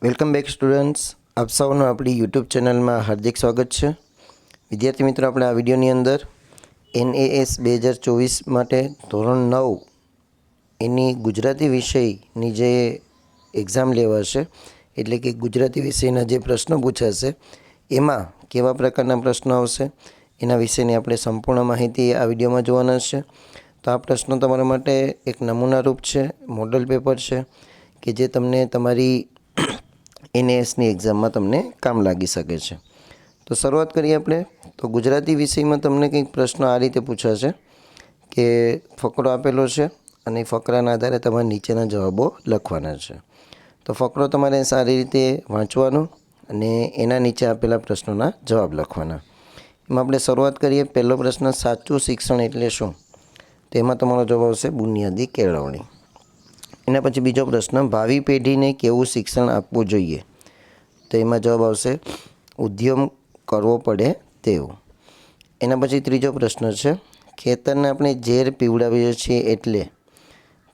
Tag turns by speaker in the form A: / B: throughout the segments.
A: Welcome back students, આપ સૌનું આપણી યુટ્યુબ ચેનલમાં હાર્દિક સ્વાગત છે. વિદ્યાર્થી મિત્રો, આપણે આ વિડીયોની અંદર NAS 2024 માટે ધોરણ 9 એની ગુજરાતી વિષયની જે એક્ઝામ લેવાશે, એટલે કે ગુજરાતી વિષયના જે પ્રશ્નો પૂછાશે એમાં કેવા પ્રકારના પ્રશ્નો આવશે એના વિશેની આપણે સંપૂર્ણ માહિતી આ વિડીયોમાં જોવાના છે. તો આ પ્રશ્નો તમારા માટે એક નમૂના રૂપ છે, મોડલ પેપર છે કે જે તમને તમારી NASની એક્ઝામમાં તમને કામ લાગી શકે છે. તો શરૂઆત કરીએ આપણે. તો ગુજરાતી વિષયમાં તમને કંઈક પ્રશ્નો આ રીતે પૂછાશે કે ફકરો આપેલો છે અને ફકરાના આધારે તમારે નીચેના જવાબો લખવાના છે. તો ફકરો તમારે સારી રીતે વાંચવાનો અને એના નીચે આપેલા પ્રશ્નોના જવાબ લખવાના. એમાં આપણે શરૂઆત કરીએ. પહેલો પ્રશ્ન, સાચું શિક્ષણ એટલે શું? તો એમાં તમારો જવાબ આવશે બુનિયાદી કેળવણી. એના પછી બીજો પ્રશ્ન, ભાવિ પેઢીને કેવું શિક્ષણ આપવું જોઈએ? તો એમાં જવાબ આવશે ઉદ્યમ કરવો પડે તેવું. એના પછી ત્રીજો પ્રશ્ન છે, ખેતરને આપણે ઝેર પીવડાવીએ છીએ એટલે?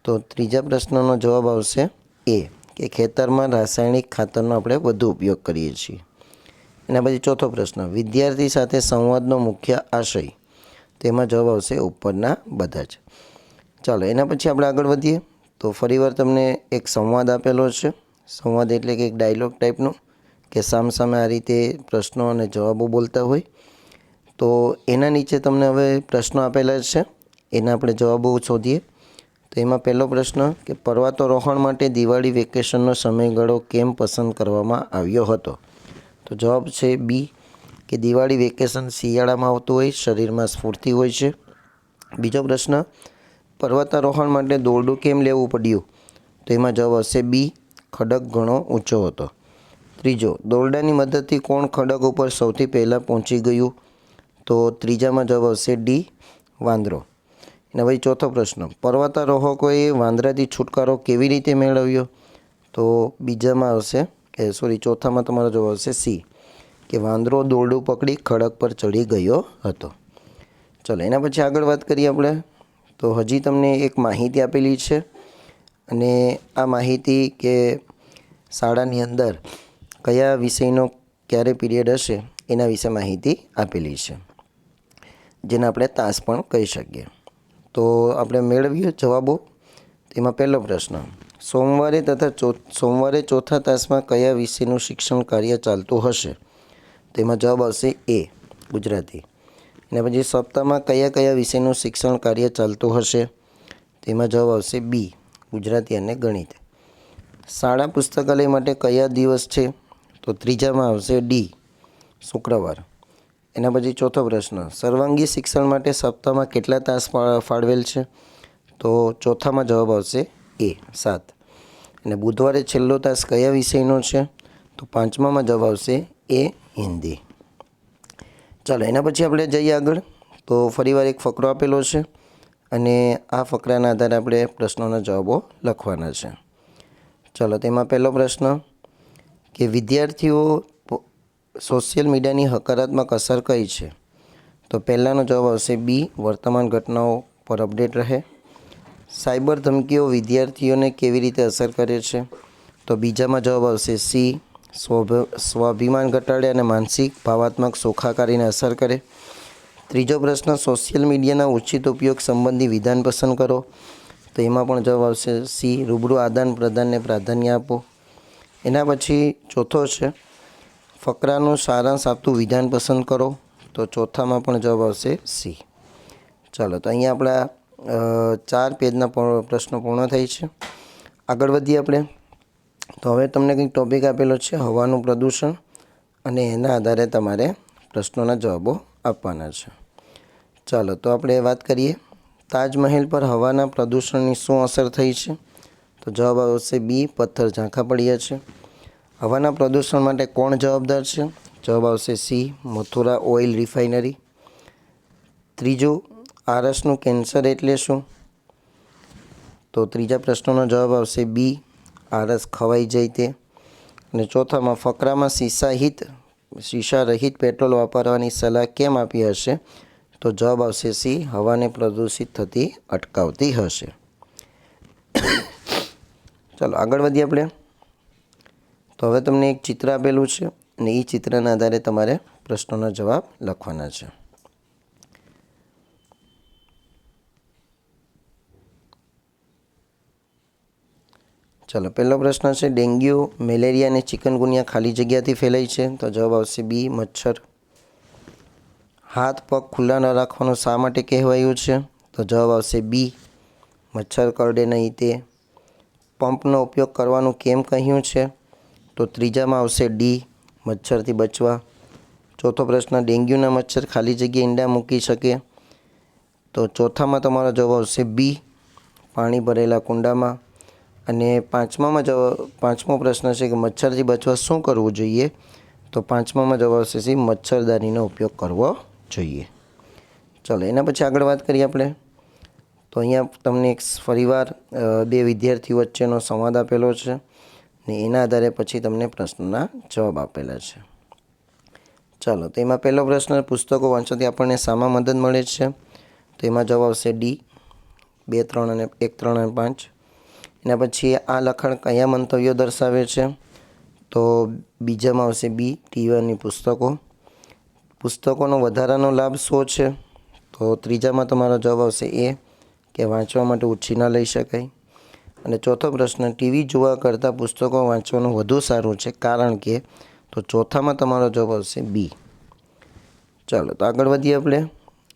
A: તો ત્રીજા પ્રશ્નનો જવાબ આવશે એ, કે ખેતરમાં રાસાયણિક ખાતરનો આપણે વધુ ઉપયોગ કરીએ છીએ. એના પછી ચોથો પ્રશ્ન, વિદ્યાર્થી સાથે સંવાદનો મુખ્ય આશય? તેમાં જવાબ આવશે ઉપરના બધા જ. ચાલો, એના પછી આપણે આગળ વધીએ. તો ફરીવાર તમને એક સંવાદ આપેલો છે. સંવાદ એટલે કે એક ડાયલોગ ટાઈપનો, કે સામસામે આ રીતે પ્રશ્નો અને જવાબો બોલતા હોય. તો એના નીચે તમને હવે પ્રશ્નો આપેલા છે, એના આપણે જવાબો શોધીએ. તો એમાં પહેલો પ્રશ્ન, કે પર્વતારોહણ માટે દિવાળી વેકેશનનો સમયગાળો કેમ પસંદ કરવામાં આવ્યો હતો? તો જવાબ છે બી, કે દિવાળી વેકેશન શિયાળામાં આવતું હોય, શરીરમાં સ્ફૂર્તિ હોય છે. બીજો પ્રશ્ન, પર્વતારોહણ માટે દોરડું કેમ લેવું પડ્યું? તો એમાં જવાબ આવશે બી, ખડક ઘણો ઊંચો હતો. ત્રીજો, દોરડાની મદદથી કોણ ખડક ઉપર સૌથી પહેલાં પહોંચી ગયું? તો ત્રીજામાં જવાબ આવશે ડી, વાંદરો. અને પછી ચોથો પ્રશ્ન, પર્વતારોહકોએ વાંદરાથી છુટકારો કેવી રીતે મેળવ્યો? તો બીજામાં આવશે ચોથામાં તમારો જવાબ આવશે સી, કે વાંદરો દોરડું પકડી ખડક પર ચડી ગયો હતો. ચલો, એના પછી આગળ વાત કરીએ આપણે. તો હજી તમને એક માહિતી આપેલી છે અને આ માહિતી કે શાળાની અંદર કયા વિષયનો ક્યારે પીરિયડ હશે એના વિશે માહિતી આપેલી છે, જેને આપણે તાસ પણ કહી શકીએ. તો આપણે મેળવીએ જવાબો. તેમાં પહેલો પ્રશ્ન, સોમવારે ચોથા તાસમાં કયા વિષયનું શિક્ષણ કાર્ય ચાલતું હશે? તેમાં જવાબ આવશે એ, ગુજરાતી. અને પછી સપ્તાહમાં કયા કયા વિષયનું શિક્ષણ કાર્ય ચાલતું હશે? તેમાં જવાબ આવશે બી, ગુજરાતી અને ગણિત. શાળા પુસ્તકાલય માટે કયા દિવસ છે? તો ત્રીજામાં આવશે ડી, શુક્રવાર. એના પછી ચોથો પ્રશ્ન, સર્વાંગી શિક્ષણ માટે સપ્તાહમાં કેટલા તાસ ફાળવેલ છે? તો ચોથામાં જવાબ આવશે એ, 7. અને બુધવારે છેલ્લો તાસ કયા વિષયનો છે? તો પાંચમામાં જવાબ આવશે એ, હિન્દી. ચાલો, એના પછી આપણે જઈએ આગળ. તો ફરીવાર એક ફકરો આપેલો છે અને આ ફકરાના આધારે આપણે પ્રશ્નોના જવાબો લખવાના છે. ચાલો, તેમાં પહેલો પ્રશ્ન, કે વિદ્યાર્થીઓ સોશિયલ મીડિયાની હકારાત્મક અસર કઈ છે? તો પહેલાંનો જવાબ આવશે બી, વર્તમાન ઘટનાઓ પર અપડેટ રહે. સાયબર ધમકીઓ વિદ્યાર્થીઓને કેવી રીતે અસર કરે છે? તો બીજામાં જવાબ આવશે સી, સ્વાભિમાન ઘટાડે અને માનસિક ભાવાત્મક સુખાકારીને અસર કરે. ત્રીજો પ્રશ્ન, સોશિયલ મીડિયાના ઉચિત ઉપયોગ સંબંધી વિધાન પસંદ કરો. તો એમાં પણ જવાબ આવશે સી, રૂબરૂ આદાન પ્રદાનને પ્રાધાન્ય આપો. એના પછી ચોથો છે, ફકરાનું સારાંશ આપતું વિધાન પસંદ કરો. તો ચોથામાં પણ જવાબ આવશે સી. ચાલો, તો અહીંયા આપણા 4 પેજના પ્રશ્નો પૂર્ણ થાય છે. આગળ વધીએ આપણે. તો હવે તમને કંઈક ટૉપિક આપેલો છે, હવાનું પ્રદૂષણ, અને એના આધારે તમારે પ્રશ્નોના જવાબો આપવાના છે. ચાલો, તો આપણે વાત કરીએ. તાજમહેલ પર હવાના પ્રદૂષણની શું અસર થઈ છે? તો જવાબ આવશે બી, પથ્થર ઝાંખા પડ્યા છે. હવાના પ્રદૂષણ માટે કોણ જવાબદાર છે? જવાબ આવશે સી, મથુરા ઓઇલ રિફાઇનરી. ત્રીજું, આરસનું કેન્સર એટલે શું? તો ત્રીજા પ્રશ્નનો જવાબ આવશે બી, આરસ ખવાઈ જાય તે. અને ચોથામાં ફકરામાં શીશા રહિત પેટ્રોલ વાપરવાની સલાહ કેમ આપી હશે? તો જવાબ આવશે સી, હવાને પ્રદૂષિત થતી અટકાવતી હશે. ચાલો, આગળ વધીએ આપણે. તો હવે તમને એક ચિત્ર આપેલું છે અને એ ચિત્રના આધારે તમારે પ્રશ્નોના જવાબ લખવાના છે. ચલો, પહેલો પ્રશ્ન છે, ડેન્ગ્યુ, મેલેરિયા અને ચિકનગુનિયા ખાલી જગ્યાથી ફેલાય છે. તો જવાબ આવશે બી, મચ્છર. હાથ પગ ખુલ્લા ન રાખવાનું શા માટે કહેવાયું છે? તો જવાબ આવશે બી, મચ્છર કરડે નહીં તે. પંપનો ઉપયોગ કરવાનું કેમ કહ્યું છે? તો ત્રીજામાં આવશે ડી, મચ્છરથી બચવા. ચોથો પ્રશ્ન, ડેન્ગ્યુના મચ્છર ખાલી જગ્યાએ ઈંડા મૂકી શકે? તો ચોથામાં તમારો જવાબ આવશે બી, પાણી ભરેલા કુંડામાં. અને પાંચમો પ્રશ્ન છે કે મચ્છરથી બચવા શું કરવું જોઈએ? તો પાંચમામાં જવાબ આવશે સી, મચ્છરદાનીનો ઉપયોગ કરવો જોઈએ. ચલો, એના પછી આગળ વાત કરીએ આપણે. તો અહીંયા તમને એક ફરીવાર બે વિદ્યાર્થીઓ વચ્ચેનો સંવાદ આપેલો છે ને એના આધારે પછી તમને પ્રશ્નના જવાબ આપેલા છે. ચાલો, તો એમાં પહેલો પ્રશ્ન, પુસ્તકો વાંચવાથી આપણને શામાં મદદ મળે છે? તો એમાં જવાબ આવશે ડી, 2, 3 અને 1, 3 અને 5. એના પછી આ લખાણ કયા મંતવ્યો દર્શાવે છે? તો બીજામાં આવશે બી, ટીવીની પુસ્તકો. પુસ્તકોનો વધારાનો લાભ શું છે? તો ત્રીજામાં તમારો જવાબ આવશે એ, કે વાંચવા માટે ઉછીના લઈ શકાય. અને ચોથો પ્રશ્ન, ટીવી જોવા કરતાં પુસ્તકો વાંચવાનું વધુ સારું છે કારણ કે? તો ચોથામાં તમારો જવાબ આવશે બી. ચાલો, તો આગળ વધીએ આપણે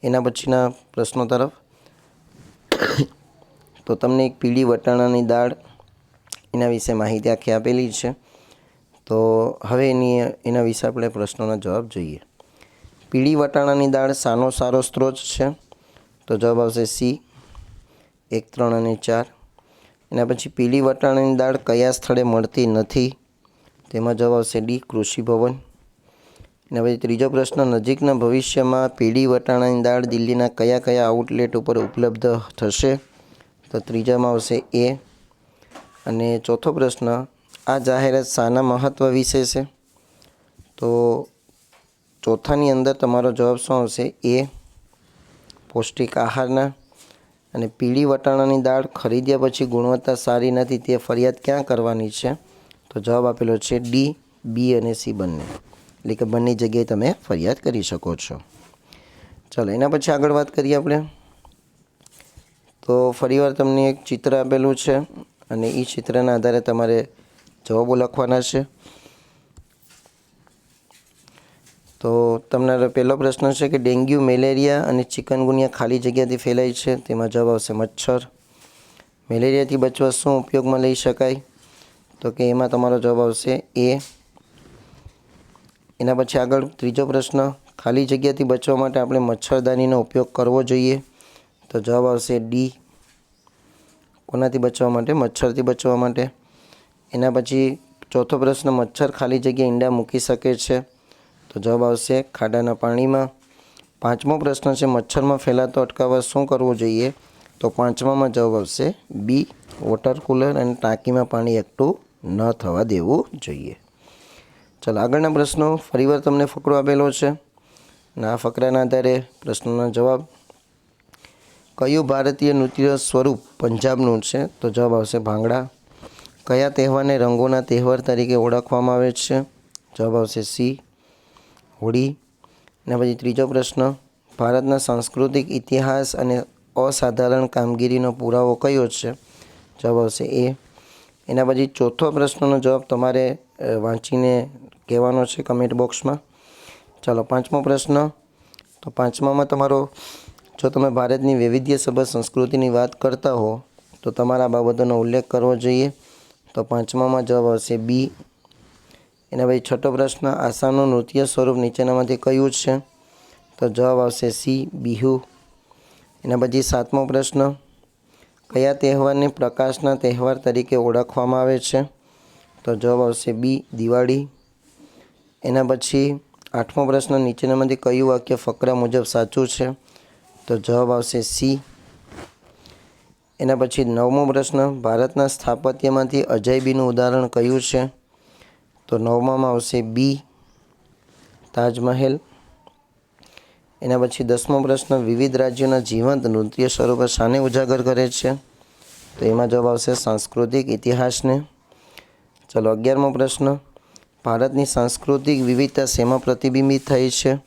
A: એના પછીના પ્રશ્નો તરફ. તો તમને એક પીળી વટાણાની દાળ એના વિશે માહિતી આખી આપેલી છે. તો હવે એના વિશે આપણે પ્રશ્નોના જવાબ જોઈએ. પીળી વટાણાની દાળ શાનો સારો સ્ત્રોત છે? તો જવાબ આવશે સી, 1, 3 અને 4. એના પછી પીળી વટાણાની દાળ કયા સ્થળે મળતી નથી? તેમાં જવાબ આવશે ડી, કૃષિ ભવન. એના પછી ત્રીજો પ્રશ્ન, નજીકના ભવિષ્યમાં પીળી વટાણાની દાળ દિલ્હીના કયા કયા આઉટલેટ ઉપર ઉપલબ્ધ થશે? તો ત્રીજામાં આવશે એ. અને ચોથો પ્રશ્ન, આ જાહેરાત શાના મહત્ત્વ વિશે છે? તો ચોથાની અંદર તમારો જવાબ શું આવશે? એ, પૌષ્ટિક આહારના. અને પીળી વટાણાની દાળ ખરીદ્યા પછી ગુણવત્તા સારી નથી તે ફરિયાદ ક્યાં કરવાની છે? તો જવાબ આપેલો છે ડી, બી અને સી બંને. એટલે કે બંને જગ્યાએ તમે ફરિયાદ કરી શકો છો. ચાલો, એના પછી આગળ વાત કરીએ આપણે. તો ફરીવાર તમને એક ચિત્ર આપેલું છે અને એ ચિત્રના આધારે તમારે જવાબો લખવાના છે. તો તમારો પહેલો પ્રશ્ન છે કે ડેન્ગ્યુ, મેલેરિયા અને ચિકનગુનિયા ખાલી જગ્યાથી ફેલાય છે. તેમાં જવાબ આવશે મચ્છર. મેલેરિયાથી બચવા શું ઉપયોગમાં લઈ શકાય? તો કે એમાં તમારો જવાબ આવશે એ. એના પછી આગળ ત્રીજો પ્રશ્ન, ખાલી જગ્યાથી બચવા માટે આપણે મચ્છરદાનીનો ઉપયોગ કરવો જોઈએ. તો જવાબ આવશે ડી, કોનાથી બચવા માટે? મચ્છરથી બચવા માટે. એના પછી ચોથો પ્રશ્ન, મચ્છર ખાલી જગ્યાએ ઈંડા મૂકી શકે છે? તો જવાબ આવશે ખાડાના પાણીમાં. પાંચમો પ્રશ્ન છે, મચ્છરમાં ફેલાતો અટકાવવા શું કરવું જોઈએ? તો પાંચમામાં જવાબ આવશે બી, વોટર કુલર અને ટાંકીમાં પાણી એકઠું ન થવા દેવું જોઈએ. ચાલો, આગળના પ્રશ્નો. ફરીવાર તમને ફકરો આપેલો છે અને આ ફકરાના આધારે પ્રશ્નોના જવાબ. કયું ભારતીય નૃત્ય સ્વરૂપ પંજાબનું છે? તો જવાબ આવશે ભાંગડા. કયા તહેવારને રંગોના તહેવાર તરીકે ઓળખવામાં આવે છે? જવાબ આવશે સી, હોળી. અને પછી ત્રીજો પ્રશ્ન, ભારતના સાંસ્કૃતિક ઇતિહાસ અને અસાધારણ કામગીરીનો પુરાવો કયો છે? જવાબ આવશે એ. એના પછી ચોથો પ્રશ્નનો જવાબ તમારે વાંચીને કહેવાનો છે કમેન્ટ બોક્સમાં. ચાલો, પાંચમો પ્રશ્ન. તો પાંચમામાં તમારો, જો તમે ભારતની વૈવિધ્યસભર સંસ્કૃતિની વાત કરતા હો તો તમારા બાબતોનો ઉલ્લેખ કરવો જોઈએ. તો પાંચમામાં જવાબ આવશે બી. એના પછી છઠ્ઠો પ્રશ્ન, આસામનું નૃત્ય સ્વરૂપ નીચેનામાંથી કયું છે? તો જવાબ આવશે સી, બિહુ. એના પછી સાતમો પ્રશ્ન, કયા તહેવારને પ્રકાશના તહેવાર તરીકે ઓળખવામાં આવે છે? તો જવાબ આવશે બી, દિવાળી. એના પછી આઠમો પ્રશ્ન, નીચેનામાંથી કયું વાક્ય ફકરા મુજબ સાચું છે? તો જવાબ આવશે સી. એના પછી નવમો પ્રશ્ન, ભારતના સ્થાપત્યમાંથી અજાયબીનું ઉદાહરણ કયું છે? તો નવમામાં આવશે બી, તાજમહેલ. એના પછી 10મો પ્રશ્ન, વિવિધ રાજ્યોના જીવંત નૃત્ય સ્વરૂપો શાને ઉજાગર કરે છે? તો એમાં જવાબ આવશે સાંસ્કૃતિક ઇતિહાસને. ચલો, 11મો પ્રશ્ન, ભારતની સાંસ્કૃતિક વિવિધતા શેમાં પ્રતિબિંબિત થઈ છે?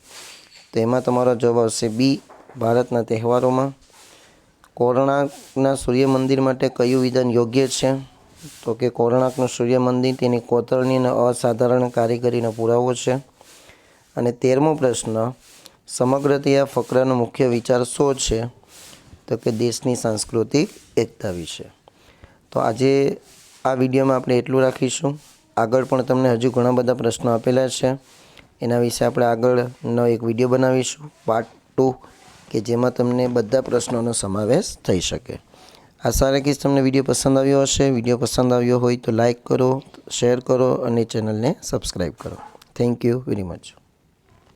A: તો એમાં તમારો જવાબ આવશે બી, ભારતના તહેવારોમાં. કોણાર્કના સૂર્ય મંદિર માટે કયું વિધાન યોગ્ય છે? તો કે કોણાર્કનું સૂર્ય મંદિર તેની કોતરણી અને અસાધારણ કારીગરીનો પુરાવો છે. અને 13મો પ્રશ્ન, સમગ્રતયા ફકરાનો મુખ્ય વિચાર શું છે? તો કે દેશની સાંસ્કૃતિક એકતા વિશે. તો આજે આ વિડીયોમાં આપણે એટલું રાખીશું. આગળ પણ તમને હજુ ઘણા બધા પ્રશ્નો આપેલા છે, એના વિશે આપણે આગળનો એક વિડીયો બનાવીશું પાર્ટ 2, કે જેમાં તમને બધા પ્રશ્નોનો સમાવેશ થઈ શકે. આશા રાખીશ તમને વિડીયો પસંદ આવ્યો હશે. વિડીયો પસંદ આવ્યો હોય તો લાઈક કરો, શેર કરો અને ચેનલને સબસ્ક્રાઈબ કરો. Thank you very much.